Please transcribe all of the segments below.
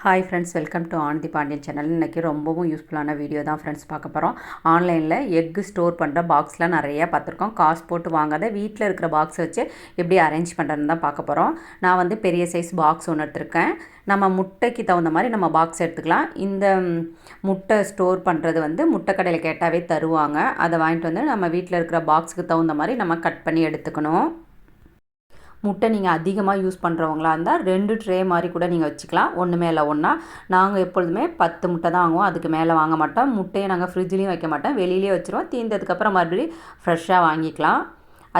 Hi friends, welcome to Anandhi Pandian channel. இன்றைக்கி ரொம்பவும் யூஸ்ஃபுல்லான வீடியோ தான் ஃப்ரெண்ட்ஸ் பார்க்க போகிறோம். ஆன்லைனில் எக்கு ஸ்டோர் பண்ணுற பாக்ஸ்லாம் நிறையா பார்த்துருக்கோம். காசு போட்டு வாங்காத வீட்டில் இருக்கிற பாக்ஸை வச்சு எப்படி அரேஞ்ச் பண்ணுறதுன்னு தான் பார்க்க போகிறோம். நான் வந்து பெரிய சைஸ் பாக்ஸ் ஒன்று எடுத்திருக்கேன். நம்ம முட்டைக்கு தகுந்த மாதிரி நம்ம பாக்ஸ் எடுத்துக்கலாம். இந்த முட்டை ஸ்டோர் பண்ணுறது வந்து முட்டை கடையில் கேட்டாவே தருவாங்க. அதை வாங்கிட்டு வந்து நம்ம வீட்டில் இருக்கிற பாக்ஸுக்கு தகுந்த மாதிரி நம்ம கட் பண்ணி எடுத்துக்கணும். முட்டை நீங்கள் அதிகமாக யூஸ் பண்ணுறவங்களா இருந்தால் 2 ட்ரே மாதிரி கூட நீங்கள் வச்சுக்கலாம், ஒன்று மேலே ஒன்றா. நாங்கள் எப்பொழுதுமே 10 முட்டை தான் வாங்குவோம், அதுக்கு மேலே வாங்க மாட்டோம். முட்டையை நாங்கள் ஃப்ரிட்ஜ்லேயும் வைக்க மாட்டோம், வெளியிலே வச்சுருவோம். தீர்ந்ததுக்கப்புறம் மறுபடியும் ஃப்ரெஷ்ஷாக வாங்கிக்கலாம்.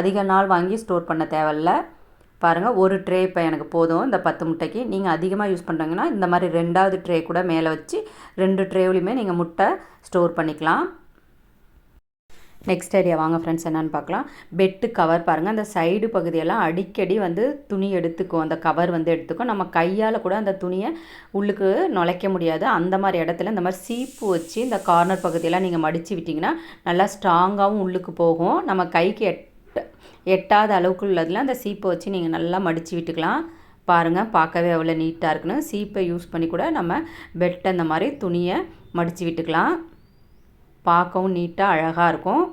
அதிக நாள் வாங்கி ஸ்டோர் பண்ண தேவையில்ல. பாருங்கள், ஒரு ட்ரே இப்போ எனக்கு போதும் இந்த 10 முட்டைக்கு. நீங்கள் அதிகமாக யூஸ் பண்ணுறீங்கன்னா இந்த மாதிரி 2வது ட்ரே கூட மேலே வச்சு 2 ட்ரேவுலையுமே நீங்கள் முட்டை ஸ்டோர் பண்ணிக்கலாம். நெக்ஸ்ட் ஐடியா வாங்க ஃப்ரெண்ட்ஸ், என்னென்னு பார்க்கலாம். பெட்டு கவர் பாருங்கள், அந்த சைடு பகுதியெல்லாம் அடிக்கடி வந்து துணி எடுத்துக்கும், அந்த கவர் வந்து எடுத்துக்கும். நம்ம கையால் கூட அந்த துணியை உள்ளுக்கு நுழைக்க முடியாது. அந்த மாதிரி இடத்துல இந்த மாதிரி சீப்பு வச்சு இந்த கார்னர் பகுதியெல்லாம் நீங்கள் மடித்து விட்டிங்கன்னா நல்லா ஸ்ட்ராங்காகவும் உள்ளுக்கு போகும். நம்ம கைக்கு எட்டாத அளவுக்கு உள்ளதில் அந்த சீப்பை வச்சு நீங்கள் நல்லா மடித்து விட்டுக்கலாம். பாருங்கள், பார்க்கவே அவ்வளோ நீட்டாக இருக்குன்னு. சீப்பை யூஸ் பண்ணி கூட நம்ம பெட்டை இந்த மாதிரி துணியை மடித்து விட்டுக்கலாம். பார்க்கவும் நீட்டாக அழகாக இருக்கும்.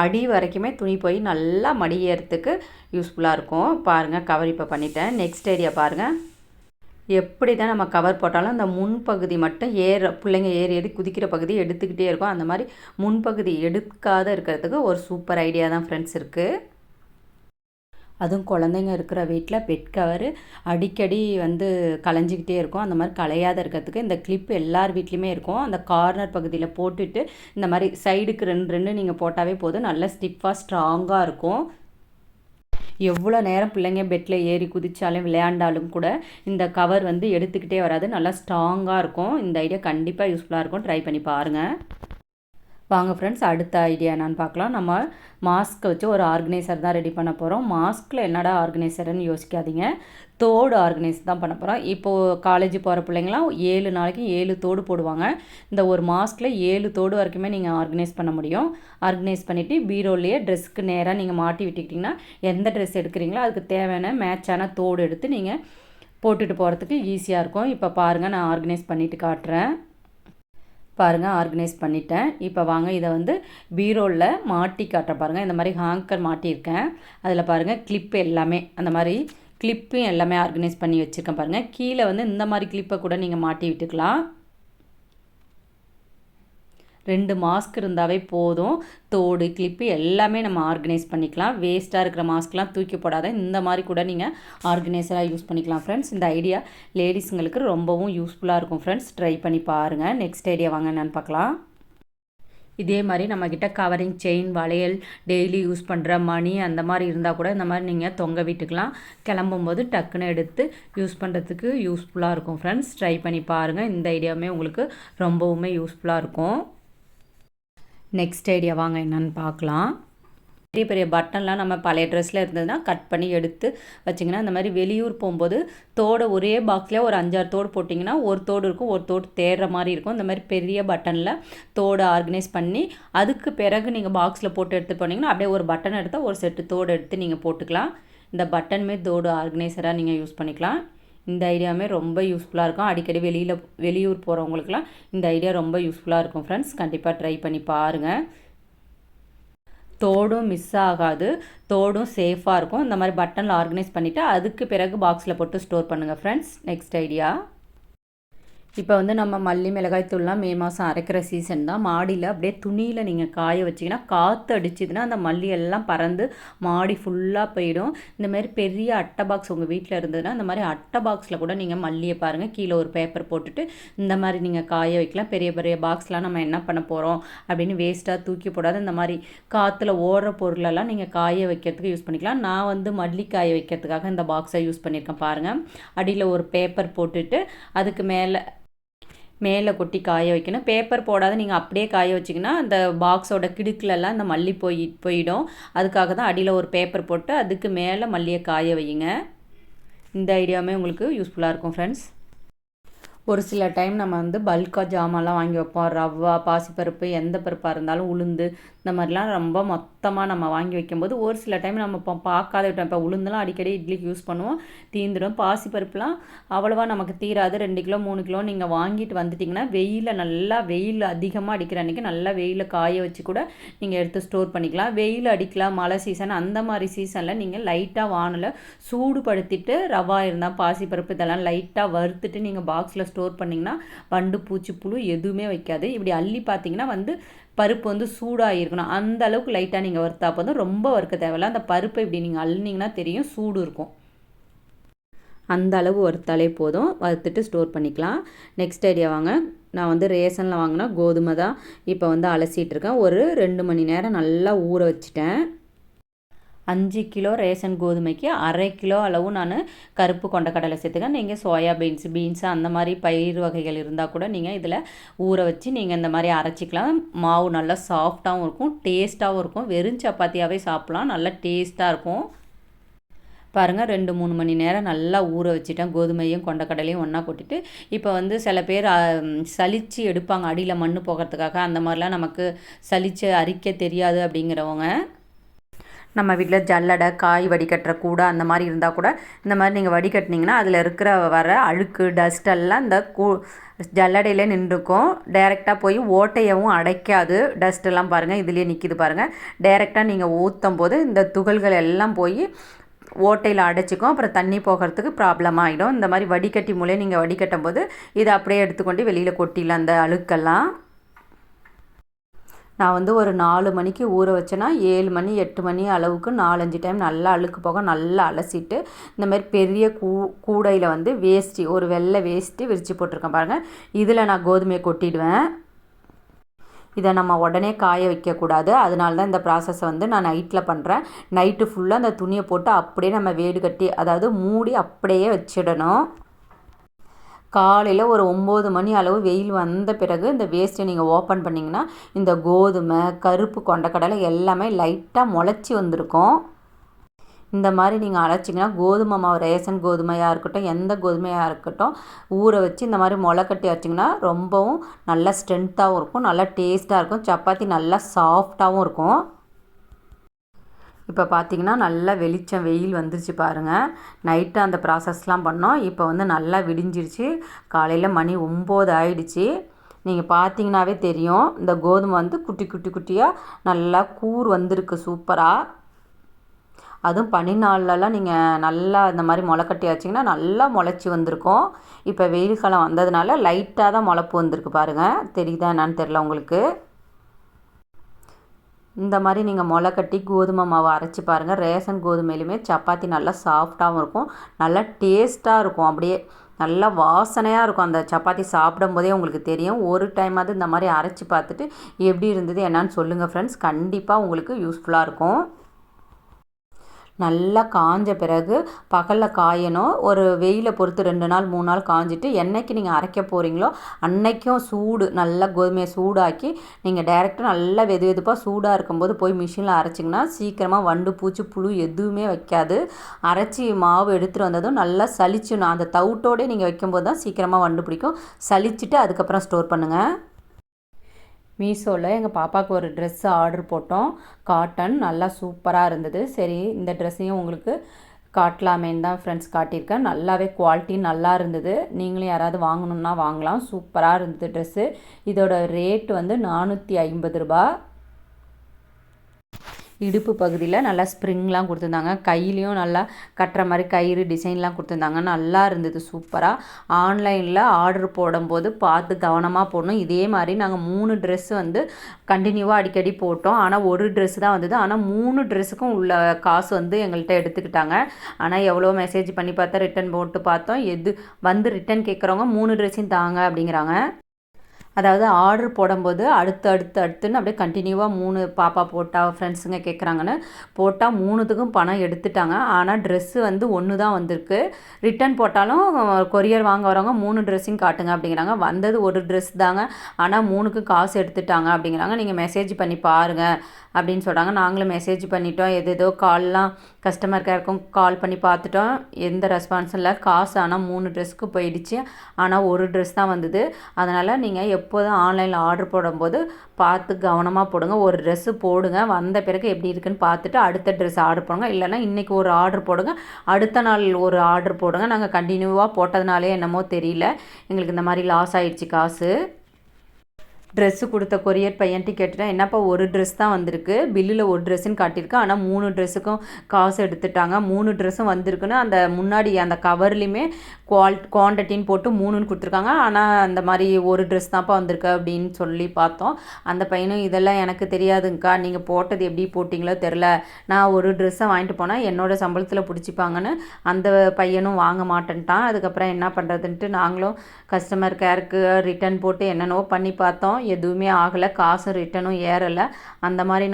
அடி வரைக்குமே துணி போய் நல்லா மடியறதுக்கு யூஸ்ஃபுல்லாக இருக்கும். பாருங்கள், கவர் இப்போ பண்ணிட்டேன். நெக்ஸ்ட் ஐடியா பாருங்கள். எப்படி தான் நம்ம கவர் போட்டாலும் அந்த முன்பகுதி மட்டும் பிள்ளைங்க ஏறி குதிக்கிற பகுதி எடுத்துக்கிட்டே இருக்கும். அந்த மாதிரி முன்பகுதி எடுக்காத இருக்கிறதுக்கு ஒரு சூப்பர் ஐடியா தான் ஃப்ரெண்ட்ஸ் இருக்குது. அதுவும் குழந்தைங்க இருக்கிற வீட்டில் பெட் கவர் அடிக்கடி வந்து கலைஞ்சிக்கிட்டே இருக்கும். அந்த மாதிரி கலையாத இருக்கிறதுக்கு இந்த கிளிப் எல்லார் வீட்லேயுமே இருக்கும். அந்த கார்னர் பகுதியில் போட்டுட்டு இந்த மாதிரி சைடுக்கு 2 நீங்கள் போட்டாவே போதும், நல்ல ஸ்டிஃபாக ஸ்ட்ராங்காக இருக்கும். எவ்வளோ நேரம் பிள்ளைங்க பெட்டில் ஏறி குதித்தாலும் விளையாண்டாலும் கூட இந்த கவர் வந்து எடுத்துக்கிட்டே வராது, நல்லா ஸ்ட்ராங்காக இருக்கும். இந்த ஐடியா கண்டிப்பாக யூஸ்ஃபுல்லாக இருக்கும், ட்ரை பண்ணி பாருங்கள். வாங்க ஃப்ரெண்ட்ஸ், அடுத்த ஐடியா என்னன்னு பார்க்கலாம். நம்ம மாஸ்க்கை வச்சு ஒரு ஆர்கனைசர் தான் ரெடி பண்ண போகிறோம். மாஸ்கில் என்னடா ஆர்கனைசர்னு யோசிக்காதீங்க, தோடு ஆர்கனைஸ் தான் பண்ண போகிறோம். இப்போது காலேஜ் போகிற பிள்ளைங்களாம் 7 நாளைக்கு 7 தோடு போடுவாங்க. இந்த ஒரு மாஸ்கில் 7 தோடு வரைக்குமே நீங்கள் ஆர்கனைஸ் பண்ண முடியும். ஆர்கனைஸ் பண்ணிவிட்டு பீரோலேயே ட்ரெஸ்ஸுக்கு நேராக நீங்கள் மாட்டி விட்டுக்கிட்டிங்கன்னா எந்த ட்ரெஸ் எடுக்கிறீங்களோ அதுக்கு தேவையான மேட்சான தோடு எடுத்து நீங்கள் போட்டுட்டு போகிறதுக்கு ஈஸியாக இருக்கும். இப்போ பாருங்கள், நான் ஆர்கனைஸ் பண்ணிவிட்டு காட்டுறேன். பாருங்கள், ஆர்கனைஸ் பண்ணிட்டேன். இப்போ வாங்க இதை வந்து பீரோவில் மாட்டி காட்ட பாருங்கள். இந்த மாதிரி ஹேங்கர் மாட்டியிருக்கேன். அதில் பாருங்கள் கிளிப்பு எல்லாமே அந்த மாதிரி கிளிப்பும் எல்லாமே ஆர்கனைஸ் பண்ணி வச்சுருக்கேன். பாருங்கள், கீழே வந்து இந்த மாதிரி கிளிப்பை கூட நீங்கள் மாட்டி விட்டுக்கலாம். 2 மாஸ்க் இருந்தாவே போதும். தோடு கிளிப்பு எல்லாமே நம்ம ஆர்கனைஸ் பண்ணிக்கலாம். வேஸ்ட்டாக இருக்கிற மாஸ்க்லாம் தூக்கி போடாத இந்த மாதிரி கூட நீங்கள் ஆர்கனைசராக யூஸ் பண்ணிக்கலாம் ஃப்ரெண்ட்ஸ். இந்த ஐடியா லேடிஸுங்களுக்கு ரொம்பவும் யூஸ்ஃபுல்லாக இருக்கும் ஃப்ரெண்ட்ஸ், ட்ரை பண்ணி பாருங்கள். நெக்ஸ்ட் ஐடியா வாங்க என்னென்னு பார்க்கலாம். இதே மாதிரி நம்மக்கிட்ட கவரிங், செயின், வளையல், டெய்லி யூஸ் பண்ணுற மணி அந்த மாதிரி இருந்தால் கூட இந்த மாதிரி நீங்கள் தொங்க விட்டுக்கலாம். கிளம்பும்போது டக்குன்னு எடுத்து யூஸ் பண்ணுறதுக்கு யூஸ்ஃபுல்லாக இருக்கும் ஃப்ரெண்ட்ஸ், ட்ரை பண்ணி பாருங்கள். இந்த ஐடியாவுமே உங்களுக்கு ரொம்பவுமே யூஸ்ஃபுல்லாக இருக்கும். நெக்ஸ்ட் ஐடியா வாங்க என்னென்னு பார்க்கலாம். பெரிய பெரிய பட்டன்லாம் நம்ம பழைய ட்ரெஸ்ஸில் இருந்ததுன்னா கட் பண்ணி எடுத்து வச்சிங்கன்னா இந்த மாதிரி வெளியூர் போகும்போது தோடு ஒரே பாக்ஸில் ஒரு 5-6 தோடு போட்டிங்கன்னா ஒரு தோடு இருக்கும், ஒரு தோடு தேடுற மாதிரி இருக்கும். இந்த மாதிரி பெரிய பட்டனில் தோடு ஆர்கனைஸ் பண்ணி அதுக்கு பிறகு நீங்கள் பாக்ஸில் போட்டு எடுத்து போனீங்கன்னா அப்படியே ஒரு பட்டன் எடுத்தால் ஒரு செட்டு தோடு எடுத்து நீங்கள் போட்டுக்கலாம். இந்த பட்டனுமே தோடு ஆர்கனைசராக நீங்கள் யூஸ் பண்ணிக்கலாம். இந்த ஐடியாவுமே ரொம்ப யூஸ்ஃபுல்லாக இருக்கும். அடிக்கடி வெளியூர் போகிறவங்களுக்குலாம் இந்த ஐடியா ரொம்ப யூஸ்ஃபுல்லாக இருக்கும் ஃப்ரெண்ட்ஸ், கண்டிப்பாக ட்ரை பண்ணி பாருங்கள். தோடும் மிஸ் ஆகாது, தோடும் சேஃபாக இருக்கும். இந்த மாதிரி பட்டனில் ஆர்கனைஸ் பண்ணிவிட்டு அதுக்கு பிறகு பாக்ஸில் போட்டு ஸ்டோர் பண்ணுங்கள் ஃப்ரெண்ட்ஸ். நெக்ஸ்ட் ஐடியா, இப்போ வந்து நம்ம மல்லி மிளகாய் தூள்லாம் மே மாதம் அரைக்கிற சீசன் தான். மாடியில் அப்படியே துணியில் நீங்கள் காய வச்சிங்கன்னா காற்று அடிச்சிதுன்னா அந்த மல்லி எல்லாம் பறந்து மாடி ஃபுல்லாக போயிடும். இந்தமாரி பெரிய அட்டை பாக்ஸ் உங்கள் வீட்டில் இருந்ததுன்னா இந்த மாதிரி அட்டை பாக்ஸில் கூட நீங்கள் மல்லியை பாருங்கள், கீழே ஒரு பேப்பர் போட்டுட்டு இந்த மாதிரி நீங்கள் காய வைக்கலாம். பெரிய பெரிய பாக்ஸ்லாம் நம்ம என்ன பண்ண போகிறோம் அப்படின்னு வேஸ்ட்டாக தூக்கி போடாது இந்த மாதிரி காற்றுல ஓடுற பொருளெல்லாம் நீங்கள் காய வைக்கிறதுக்கு யூஸ் பண்ணிக்கலாம். நான் வந்து மல்லி காய வைக்கிறதுக்காக இந்த பாக்ஸை யூஸ் பண்ணியிருக்கேன். பாருங்கள், அடியில் ஒரு பேப்பர் போட்டுட்டு அதுக்கு மேலே கொட்டி காய வைக்கணும். பேப்பர் போடாத நீங்கள் அப்படியே காய வச்சிங்கன்னா அந்த பாக்ஸோட கிடுக்கிலெல்லாம் இந்த மல்லி போயிடும். அதுக்காக தான் அடியில் ஒரு பேப்பர் போட்டு அதுக்கு மேலே மல்லியை காய வையுங்க. இந்த ஐடியாவுமே உங்களுக்கு யூஸ்ஃபுல்லாக இருக்கும் ஃப்ரெண்ட்ஸ். ஒரு சில டைம் நம்ம வந்து பல்காக ஜாமான்லாம் வாங்கி வைப்போம். ரவா, பாசிப்பருப்பு, எந்த பருப்பாக இருந்தாலும், உளுந்து, இந்த மாதிரிலாம் ரொம்ப மொத்தமாக நம்ம வாங்கி வைக்கும்போது ஒரு சில டைம் நம்ம இப்போ பார்க்காத விட்டோம். இப்போ உளுந்தெல்லாம் அடிக்கடி இட்லிக்கு யூஸ் பண்ணுவோம், தீந்துடும். பாசிப்பருப்புலாம் அவ்வளோவா நமக்கு தீராது. 2 கிலோ 3 கிலோ நீங்கள் வாங்கிட்டு வந்துட்டிங்கன்னா வெயிலில் நல்லா வெயில் அதிகமாக அடிக்கிற அன்றைக்கி நல்லா வெயிலில் காய வச்சு கூட நீங்கள் எடுத்து ஸ்டோர் பண்ணிக்கலாம். வெயில் அடிக்கலாம், மழை சீசன் அந்த மாதிரி சீசனில் நீங்கள் லைட்டாக வானலை சூடுபடுத்திட்டு ரவா இருந்தால் பாசிப்பருப்பு இதெல்லாம் லைட்டாக வறுத்துட்டு நீங்கள் பாக்ஸில் ஸ்டோர் பண்ணிங்கன்னா வண்டு பூச்சி புழு எதுவுமே வைக்காது. இப்படி அள்ளி பார்த்தீங்கன்னா வந்து பருப்பு வந்து சூடாக இருக்கணும், அந்த அளவுக்கு லைட்டாக நீங்கள் வறுத்தா போதும். ரொம்ப வறுக்க தேவையில்ல. அந்த பருப்பை இப்படி நீங்கள் அள்ளினீங்கன்னா தெரியும் சூடு இருக்கும், அந்த அளவு வறுத்தாலே போதும். வறுத்துட்டு ஸ்டோர் பண்ணிக்கலாம். நெக்ஸ்ட் ஐடியா வாங்க. நான் வந்து ரேஷனில் வாங்கினா கோதுமை தான் இப்போ வந்து அலசிட்டு இருக்கேன். ஒரு 2 மணி நேரம் நல்லா ஊற வச்சுட்டேன். 5 கிலோ ரேஷன் கோதுமைக்கு 1/2 கிலோ அளவு நான் கருப்பு கொண்டக்கடலை சேர்த்துக்கேன். நீங்கள் சோயா பீன்ஸு அந்த மாதிரி பயிர் வகைகள் இருந்தால் கூட நீங்கள் இதில் ஊற வச்சு நீங்கள் இந்த மாதிரி அரைச்சிக்கலாம். மாவு நல்லா சாஃப்டாகவும் இருக்கும், டேஸ்ட்டாகவும் இருக்கும். வெறும் சப்பாத்தியாகவே சாப்பிட்லாம், நல்லா டேஸ்ட்டாக இருக்கும். பாருங்கள் 2-3 மணி நேரம் நல்லா ஊற வச்சுட்டேன். கோதுமையும் கொண்டக்கடலையும் ஒன்றா கொட்டிட்டு இப்போ வந்து சில பேர் சலித்து எடுப்பாங்க அடியில் மண் போகிறதுக்காக. அந்த மாதிரிலாம் நமக்கு சலித்து அரிக்க தெரியாது அப்படிங்கிறவங்க, நம்ம வீட்டில் ஜல்லடை காய் வடிகட்டுற கூடை அந்த மாதிரி இருந்தால் கூட இந்த மாதிரி நீங்கள் வடிகட்டினீங்கன்னா அதில் இருக்கிற வர அழுக்கு டஸ்டெல்லாம் இந்த ஜல்லடையிலே நின்றுக்கும். டைரெக்டாக போய் ஓட்டையவும் அடைக்காது. டஸ்ட்டெல்லாம் பாருங்கள் இதுலேயே நிற்கிது பாருங்கள். டைரெக்டாக நீங்கள் ஊற்றும் போது இந்த துகள்கள் எல்லாம் போய் ஓட்டையில் அடைச்சிக்கும். அப்புறம் தண்ணி போகிறதுக்கு ப்ராப்ளம் ஆகிடும். இந்த மாதிரி வடிகட்டி மூலையை நீங்கள் வடிகட்டும் போது இதை அப்படியே எடுத்துக்கொண்டு வெளியில் கொட்டிடலாம் அந்த அழுக்கெல்லாம். நான் வந்து ஒரு 4 மணிக்கு ஊற வச்சேன்னா 7 மணி 8 மணி அளவுக்கு 4-5 டைம் நல்லா அழுக்கு போக நல்லா அலசிட்டு இந்த மாதிரி பெரிய கூடையில் வந்து வேஷ்டி, ஒரு வெள்ளை வேஷ்டி விரித்து போட்டிருக்கேன் பாருங்கள். இதில் நான் கோதுமையை கொட்டிடுவேன். இதை நம்ம உடனே காய வைக்கக்கூடாது, அதனால தான் இந்த ப்ராசஸை வந்து நான் நைட்டில் பண்ணுறேன். நைட்டு ஃபுல்லாக அந்த துணியை போட்டு அப்படியே நம்ம வேடு கட்டி, அதாவது மூடி அப்படியே வச்சிடணும். காலையில் ஒரு 9 மணி அளவு வெயில் வந்த பிறகு இந்த வேஸ்ட்டை நீங்கள் ஓப்பன் பண்ணிங்கன்னா இந்த கோதுமை கருப்பு கொண்டக்கடலை எல்லாமே லைட்டாக முளைச்சி வந்திருக்கும். இந்த மாதிரி நீங்கள் அரைச்சிங்கன்னா கோதுமை மாவு ரேஷன் கோதுமையாக இருக்கட்டும் எந்த கோதுமையாக இருக்கட்டும் ஊற வச்சு இந்த மாதிரி முளை கட்டி வச்சிங்கன்னா ரொம்பவும் நல்லா ஸ்ட்ரென்த்தாகவும் இருக்கும், நல்லா டேஸ்ட்டாக இருக்கும். சப்பாத்தி நல்லா சாஃப்டாகவும் இருக்கும். இப்போ பார்த்திங்கன்னா நல்லா வெளிச்சம் வெயில் வந்துருச்சு பாருங்கள். நைட்டு அந்த ப்ராசஸ்லாம் பண்ணோம். இப்போ வந்து நல்லா விடிஞ்சிருச்சு. காலையில் மணி 9 ஆயிடுச்சு. நீங்கள் பார்த்தீங்கன்னாவே தெரியும் இந்த கோதுமை வந்து குட்டி குட்டி குட்டியாக நல்லா கூர் வந்திருக்கு சூப்பராக. அதுவும் பனி நாள்லலாம் நீங்கள் நல்லா இந்த மாதிரி முளை கட்டி வச்சிங்கன்னா நல்லா முளைச்சி வந்திருக்கும். இப்போ வெயில் காலம் வந்ததுனால லைட்டாக தான் முளைப்பு வந்திருக்கு பாருங்கள். தெரியுதா என்னான்னு தெரில உங்களுக்கு. இந்த மாதிரி நீங்கள் முளை கட்டி கோதுமை மாவு அரைச்சி பாருங்கள். ரேஷன் கோதுமையிலுமே சப்பாத்தி நல்லா சாஃப்டாகவும் இருக்கும், நல்லா டேஸ்ட்டாக இருக்கும். அப்படியே நல்லா வாசனையாக இருக்கும். அந்த சப்பாத்தி சாப்பிடும் போதே உங்களுக்கு தெரியும். ஒரு டைமாவது இந்த மாதிரி அரைச்சி பார்த்துட்டு எப்படி இருந்தது என்னான்னு சொல்லுங்கள் ஃப்ரெண்ட்ஸ். கண்டிப்பாக உங்களுக்கு யூஸ்ஃபுல்லாக இருக்கும். நல்லா காஞ்ச பிறகு பகலில் காயணும். ஒரு வெயிலை பொறுத்து 2 நாள் 3 நாள் காஞ்சிட்டு என்றைக்கு நீங்கள் அரைக்க போகிறீங்களோ அன்றைக்கும் சூடு நல்லா கோதுமையை சூடாக்கி நீங்கள் டைரெக்டாக நல்லா வெது வெதுப்பாக சூடாக இருக்கும்போது போய் மிஷினில் அரைச்சிங்கன்னா சீக்கிரமாக வண்டு பூச்சி புழு எதுவுமே வைக்காது. அரைச்சி மாவு எடுத்துகிட்டு வந்ததும் நல்லா சலிச்சுணும். அந்த தவுட்டோடே நீங்கள் வைக்கும்போது தான் சீக்கிரமாக வண்டு பிடிக்கும். சலிச்சுட்டு அதுக்கப்புறம் ஸ்டோர் பண்ணுங்கள். மீஷோவில் எங்கள் பாப்பாவுக்கு ஒரு ட்ரெஸ்ஸு ஆர்டர் போட்டோம், காட்டன், நல்லா சூப்பராக இருந்தது. சரி இந்த ட்ரெஸ்ஸையும் உங்களுக்கு காட்டலாமேன்னு தான் ஃப்ரெண்ட்ஸ் காட்டியிருக்கேன். நல்லாவே குவாலிட்டி நல்லா இருந்தது. நீங்களும் யாராவது வாங்கணுன்னா வாங்கலாம். சூப்பராக இருந்தது ட்ரெஸ்ஸு. இதோட ரேட் வந்து 450 ரூபா. இடுப்பு பகுதியில் நல்லா ஸ்ப்ரிங்லாம் கொடுத்துருந்தாங்க. கையிலையும் நல்லா கட்டுற மாதிரி கயிறு டிசைன்லாம் கொடுத்துருந்தாங்க. நல்லா இருந்தது சூப்பராக. ஆன்லைனில் ஆர்டர் போடும்போது பார்த்து கவனமாக போடணும். இதே மாதிரி நாங்கள் 3 ட்ரெஸ்ஸு வந்து கண்டினியூவாக அடிக்கடி போட்டோம். ஆனால் ஒரு ட்ரெஸ்ஸு தான் வந்தது. ஆனால் 3 ட்ரெஸ்ஸுக்கும் உள்ள காசு வந்து எங்கள்கிட்ட எடுத்துக்கிட்டாங்க. ஆனால் எவ்வளோ மெசேஜ் பண்ணி பார்த்தா ரிட்டன் போட்டு பார்த்தோம். எது வந்து ரிட்டன் கேட்குறவங்க 3 ட்ரெஸ்ஸையும் தாங்க அப்படிங்கிறாங்க. அதாவது ஆர்டர் போடும்போது அடுத்துன்னு அப்படியே கண்டினியூவாக 3 பாப்பா போட்டால் ஃப்ரெண்ட்ஸுங்க கேட்குறாங்கன்னு போட்டால் 3த்துக்கும் பணம் எடுத்துட்டாங்க. ஆனால் ட்ரெஸ்ஸு வந்து 1 தான் வந்திருக்கு. ரிட்டன் போட்டாலும் கொரியர் வாங்க வரவங்க 3 ட்ரெஸ்ஸையும் காட்டுங்க அப்படிங்கிறாங்க. வந்தது ஒரு ட்ரெஸ் தாங்க, ஆனால் 3க்கு காசு எடுத்துட்டாங்க அப்படிங்கிறாங்க. நீங்கள் மெசேஜ் பண்ணி பாருங்கள் அப்படின்னு சொல்கிறாங்க. நாங்களும் மெசேஜ் பண்ணிட்டோம். ஏதோ கால்லாம் கஸ்டமர் கேருக்கும் கால் பண்ணி பார்த்துட்டோம். எந்த ரெஸ்பான்ஸும் இல்லை. காசு ஆனால் 3 ட்ரெஸ்க்கு போயிடுச்சு. ஆனால் ஒரு ட்ரெஸ் தான் வந்தது. அதனால் நீங்கள் எப்போதும் ஆன்லைனில் ஆர்டர் போடும்போது பார்த்து கவனமாக போடுங்க. ஒரு ட்ரெஸ்ஸு போடுங்க, வந்த பிறகு எப்படி இருக்குன்னு பார்த்துட்டு அடுத்த ட்ரெஸ் ஆர்டர் பண்ணுங்க. இல்லைன்னா இன்றைக்கி ஒரு ஆர்டர் போடுங்க, அடுத்த நாள் ஒரு ஆர்டர் போடுங்க. நாங்கள் கண்டினியூவாக போட்டதுனாலே என்னமோ தெரியல, எங்களுக்கு இந்த மாதிரி லாஸ் ஆகிடுச்சு காசு. ட்ரெஸ்ஸு கொடுத்த கொரியர் பையன்ட்டு கேட்டுட்டேன், என்னப்பா ஒரு ட்ரெஸ் தான் வந்திருக்கு, பில்லில் ஒரு ட்ரெஸ்ஸுன்னு காட்டியிருக்கு, ஆனால் 3 ட்ரெஸ்ஸுக்கும் காசு எடுத்துட்டாங்க. 3 ட்ரெஸ்ஸும் வந்திருக்குன்னு அந்த முன்னாடி அந்த கவர்லேயுமே குவான்டிட்டின்னு போட்டு 3ன்னு கொடுத்துருக்காங்க. ஆனால் அந்த மாதிரி ஒரு ட்ரெஸ் தான்ப்பா வந்திருக்கு அப்படின்னு சொல்லி பார்த்தோம். அந்த பையனும் இதெல்லாம் எனக்கு தெரியாதுங்க்கா, நீங்கள் போட்டது எப்படி போட்டிங்களோ தெரில, நான் ஒரு ட்ரெஸ்ஸை வாங்கிட்டு போனால் என்னோடய சம்பளத்தில் பிடிச்சிப்பாங்கன்னு அந்த பையனும் வாங்க மாட்டேன்ட்டான். அதுக்கப்புறம் என்ன பண்ணுறதுன்ட்டு நாங்களும் கஸ்டமர் கேருக்கு ரிட்டன் போட்டு என்னென்னவோ பண்ணி பார்த்தோம், எதுவுமே ஆகலை, காசும் ரிட்டனும் ஏறலை. அந்த மாதிரி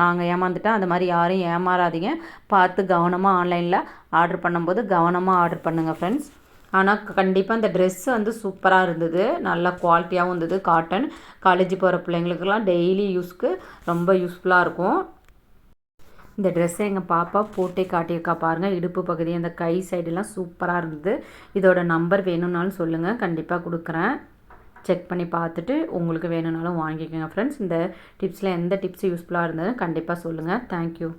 நாங்கள் ஏமாந்துட்டோம். அந்த மாதிரி யாரும் ஏமாறாதீங்க, பார்த்து கவனமாக ஆன்லைனில் ஆர்டர் பண்ணும்போது கவனமாக ஆர்டர் பண்ணுங்கள் ஃப்ரெண்ட்ஸ். ஆனால் கண்டிப்பாக இந்த ட்ரெஸ்ஸு வந்து சூப்பராக இருந்தது, நல்லா குவாலிட்டியாகவும் இருந்தது. காட்டன், காலேஜ் போகிற பிள்ளைங்களுக்கெல்லாம் டெய்லி யூஸ்க்கு ரொம்ப யூஸ்ஃபுல்லாக இருக்கும். இந்த ட்ரெஸ்ஸை எங்கள் பாப்பா போட்டே காட்டியிருக்கா பாருங்கள். இடுப்பு பகுதி, அந்த கை சைடெல்லாம் சூப்பராக இருந்தது. இதோட நம்பர் வேணும்னாலும் சொல்லுங்கள், கண்டிப்பாக கொடுக்குறேன். செக் பண்ணி பார்த்துட்டு உங்களுக்கு வேணும்னாலும் வாங்கிக்கோங்க ஃப்ரெண்ட்ஸ். இந்த டிப்ஸில் எந்த டிப்ஸ் யூஸ்ஃபுல்லாக இருந்ததுன்னு கண்டிப்பாக சொல்லுங்கள். தேங்க்யூ.